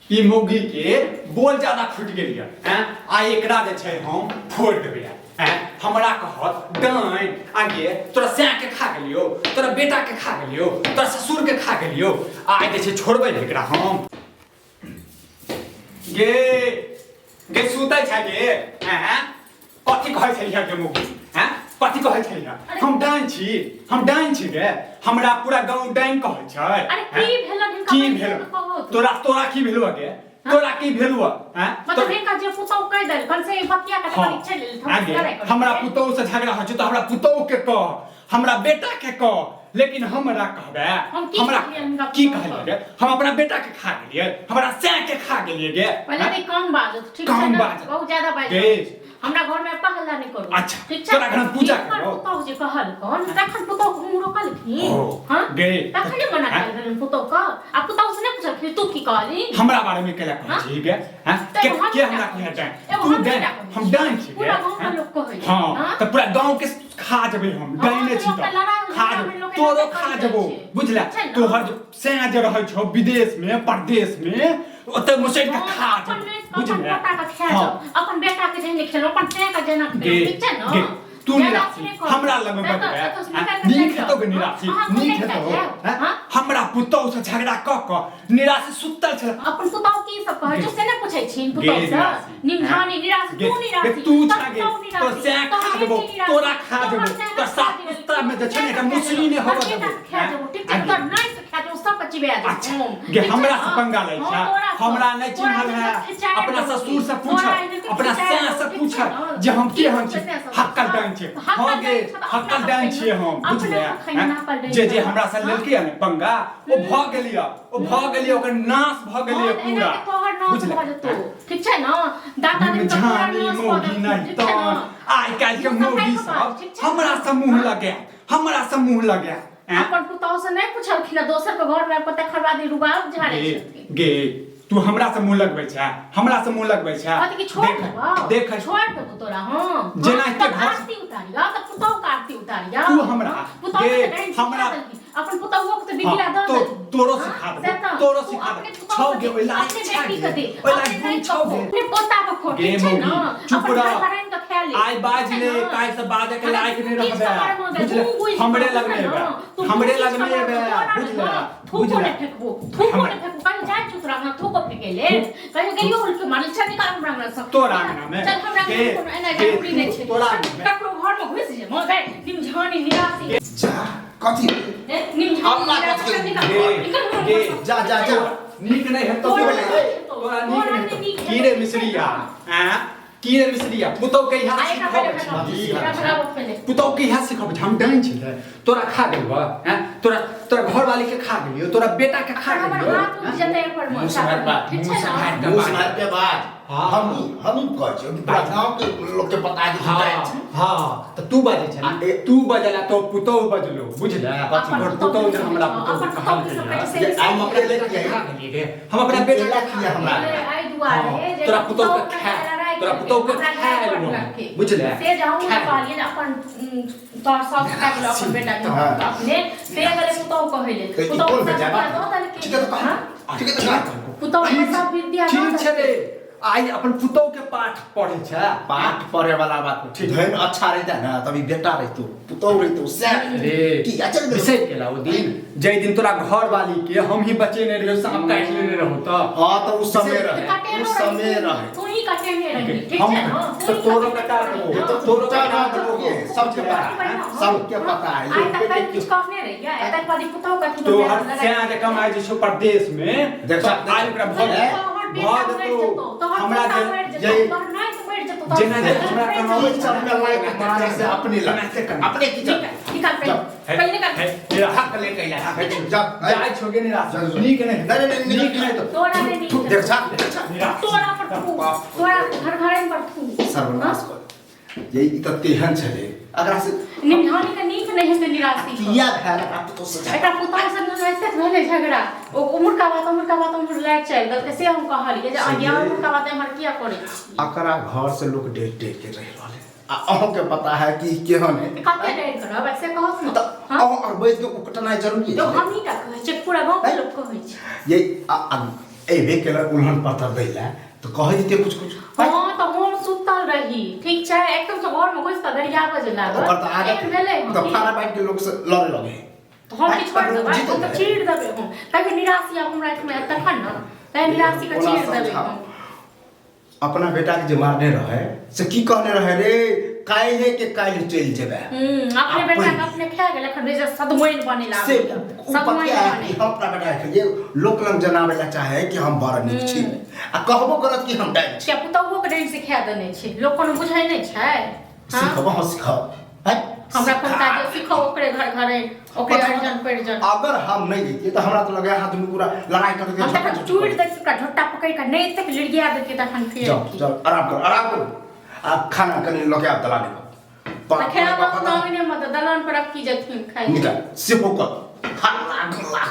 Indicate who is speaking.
Speaker 1: ई मौगी के बोल ज्यादा फुट गेलिए हैं आ एकरा जे छै हम फोड़ देबै हैं हमरा कहत डाइन आगे तोरा सैं के खा गेलियो तोरा बेटा के खा गेलियो तोरा ससुर के खा गेलियो आइ जे छै छोड़बै एकरा हम गे गे सुतै छै गे हैं कथी कहै छलिए गे मौगी हैं कथी कहै छलिए हम डाइन छी गे हमरा पूरा गांव डाइन कहै छै
Speaker 2: अरे
Speaker 1: की भेल तोरा की भेलु गे तोरा की भेलु हैं
Speaker 2: मतलब इनका जे पुतौ कह देल कल से बतिया के परीक्षा ले
Speaker 1: हम हमरा पुतौ से झगड़ा हो छै तो हमरा पुतौ के कह हमरा बेटा के कह लेकिन हमरा कहबे हमरा की कहलिए गे हम अपना बेटा के खा गेलिए हमरा सैं के खा गेलिए गे
Speaker 2: पहले भी कम बात ठीक है ना बहुत ज्यादा बात हमरा घर में पहला नहीं करू
Speaker 1: अच्छा ठीक तोरा घर पूजा करो
Speaker 2: पुतौ जे कहल कौन तखन पुतौ हम रोकल थी हां
Speaker 1: गे
Speaker 2: तखन मना कर पुतौ का आ पुतौ से नहीं पूछल तू की कहली
Speaker 1: हमरा बारे में केला कहै छी गे हैं के हमरा कहै छै तू दे हम डाइन छी
Speaker 2: पूरा गांव में लोग कहै
Speaker 1: हां त पूरा गांव के खा जेबै हम डाइने छी त खा तोरो खा जेबो बुझला तोहर सैं जे रहै छौ विदेश में परदेश में ओते मुसैन के खा जेबो बुझला
Speaker 2: अपन बेटा के जेने खेलो अपन सैं का जेना ठीक छै न
Speaker 1: तू निराशी हमरा लग में बतबे नीक हेतो गे निराशी नीक हेतो हमरा पुतौ से झगड़ा क निराशी सुतल छ
Speaker 2: अपन पुतौ की सब कहै छै से नै पूछै छी पुतौ से निमहानी निराशी तू निराशी
Speaker 1: तू छगे तो सैं खा देबो तोरा खा देबो तो साथ कुत्ता में जे छै ने मुसली ने होबो देबो
Speaker 2: खा देबो ठीक छै तो नहीं से खा देबो सब चिबे आ
Speaker 1: अच्छा गे हमरा से पंगा लै छ हमरा नै चिन्हल है अपना ससुर से पूछ अपना सैं से पूछ जे हम के हम छी हक्कल डाइन छी हां गे हक्कल डाइन छी हम बुझले जे हमरा से लेलकै ने पंगा ओ भ गेलिए ओकर नाश भ गेलिए पूरा
Speaker 2: बुझले ठीक छै न दादा ने
Speaker 1: जानी मोगी नहीं त आइ काल के मोगी सब हमरा से मुंह लगे
Speaker 2: अपन पुतौ से नहीं पूछलखिन दोसर के घर में पता खरवादी रुबाब झाड़े
Speaker 1: गे तू हमरा से मुंह लगबै छै हमरा से मुंह लगबै छै
Speaker 2: अति की छोड़ देख छोड़ दे तोरा हां
Speaker 1: जेना के घर
Speaker 2: आरती उतारिया त पुतौ का आरती उतारिया
Speaker 1: तू हमरा
Speaker 2: गे हमरा अपन पुतौ के त बिगड़ा द
Speaker 1: तो तोरो सिखा दे छौ गे ओइ लायक छौ गे
Speaker 2: ने पोता के खोट छै न
Speaker 1: चुप रह आई बाज ले काहे से बाजे के लायक नहीं रहबे हमरे लगने बे बुझले
Speaker 2: थूको ने फेकबो कहीं जाय चुतरा ना थूको फेके ले कहीं गेलियो उनके मारल छ निकाल हमरा सब
Speaker 1: तोरा अंगना में
Speaker 2: चल हमरा कोनो एना जरूरी नहीं छै
Speaker 1: तोरा
Speaker 2: ककरो घर में घुस जे म गए निमझानी निराशी
Speaker 3: जा कथि
Speaker 2: निमझानी
Speaker 3: गे जा
Speaker 1: नीक नहीं है तो तोरा नीक नहीं कीड़े मिसरिया हैं कीड़े मिसरिया पुतौ के यहाँ सिखब पुतौ के यहाँ सिखब हम डाइन छै तोरा खा गेलबा हैं तोरा घर वाली के खा गेलियो तोरा बेटा के खा गेलियो
Speaker 2: हां जते पर
Speaker 3: मुसहर के बाद हम कहै छै पूरा गांव के लोग के पता है
Speaker 1: हां त तू बाजे छै तू बजला तो पुतौ बजलो बुझला पुतौ जे हमरा पुतौ कहल हम अपने ले के खा गेलिए हम अपना बेटा के खा हमरा
Speaker 2: आई दुआरे
Speaker 1: तोरा पुतौ के खा तोरा पुतौ के खा लेलो बुझले
Speaker 2: से जाऊं कहलिए अपन तोर सब खा गेलो अपन बेटा के अपने से गले पुतौ कहले पुतौ
Speaker 3: ठीक है
Speaker 2: पुतौ के सब विद्या
Speaker 1: ठीक छै आई अपन पुतौ के पाठ पढ़े छै
Speaker 3: पाठ पढ़े वाला बात ठीक है अच्छा रहता ना तभी बेटा रहतो पुतौ रहतो से की अचल
Speaker 1: विषय केला ओ दिन जय दिन तोरा घर वाली के हम ही बचे नहीं रहियो सांप काट लेने रहो त
Speaker 3: हां तो उस समय रहे
Speaker 2: तू ही कटेने रही ठीक है ना
Speaker 1: तो तोरो कटा दो
Speaker 3: तोरो कटा दोगे सबके पता है
Speaker 2: आई तक कुछ कहने रही है तक वाली पुतौ का
Speaker 1: तो हर से आगे कमाई जे छो परदेश में देख आई ओकरा भाग तो हमरा जे जेना जे हमरा कमावे
Speaker 3: सब में लायक मारे से अपने अपने की
Speaker 2: निकाल पहले कर
Speaker 3: तेरा हक ले कैला
Speaker 1: जब जाय छोगे नहीं रात नीक नहीं नीक नहीं तो
Speaker 2: तोरा नहीं
Speaker 3: देख सा
Speaker 2: तोरा पर तोरा घर पर तू
Speaker 3: सर्वनाश कर यही त तेहन छले अगर से
Speaker 2: निमहानी का नीक नहीं है निराशी
Speaker 3: किया भैल आप तो सजा
Speaker 2: एकरा पुतौ से न रहते भले झगड़ा ओ उमरका बात हम लायक चल गल कैसे हम कहलिए जे अज्ञान उमरका बात हमर किया करे
Speaker 3: अकरा घर से लोग डेट के रह रहले आ अहों के पता है कि केहन है
Speaker 2: कते डेट करब ऐसे कहत न
Speaker 3: हां और बैठ के उकटना जरूरी है
Speaker 2: तो हम ही का कहे छै पूरा गांव के लोग कहे छै
Speaker 3: यही एबे केला उल्हन पत्थर दैला तो कह देते कुछ कुछ
Speaker 2: हां त हम सुतल रही ठीक छै एकदम से घर में घुस त गरिया बजे लागल
Speaker 3: ओकर त आदत
Speaker 2: भेले
Speaker 3: तो खाना बांट के लोग से लड़े लगे
Speaker 2: तो हम की छोड़ देबै हम तो चीड़ देबै हम ताकि निराशा हमरा में तखन न ताकि निराशा के चीड़ देबै हम
Speaker 3: अपना बेटा के जे मारने रहे से की कहने रहे रे काहे के काहे चल जेबे
Speaker 2: अपने बेटा के अपने खा गेल एखन जे सदमैन बनेला
Speaker 3: से सदमैन हम अपना बेटा के जे लोक लंग जनावे ला चाहे कि हम बड़ नीक छी आ कहबो करत कि हम डाइन छी
Speaker 2: के पुतौहो के डाइन सिखा देने छी लोक कोनो बुझाइ नै छै
Speaker 3: सिखबो हम सिखब है
Speaker 2: हमरा कोनता जे सिखो ओकरे घर घरे ओकरे अर्जन परिजन
Speaker 3: अगर हम नहीं जीते तो हमरा तो लगे हाथ में पूरा लड़ाई कर दे
Speaker 2: हम तक चूड़ दे का झोटा पकड़ के नहीं तक लड़िया दे के तखन फिर
Speaker 3: चल आराम कर आप खाना कने लगे आप दला दे
Speaker 2: खेला बात ना ने मत दलान पर रख की जथिन खाई
Speaker 3: निकल से पोकर हल्ला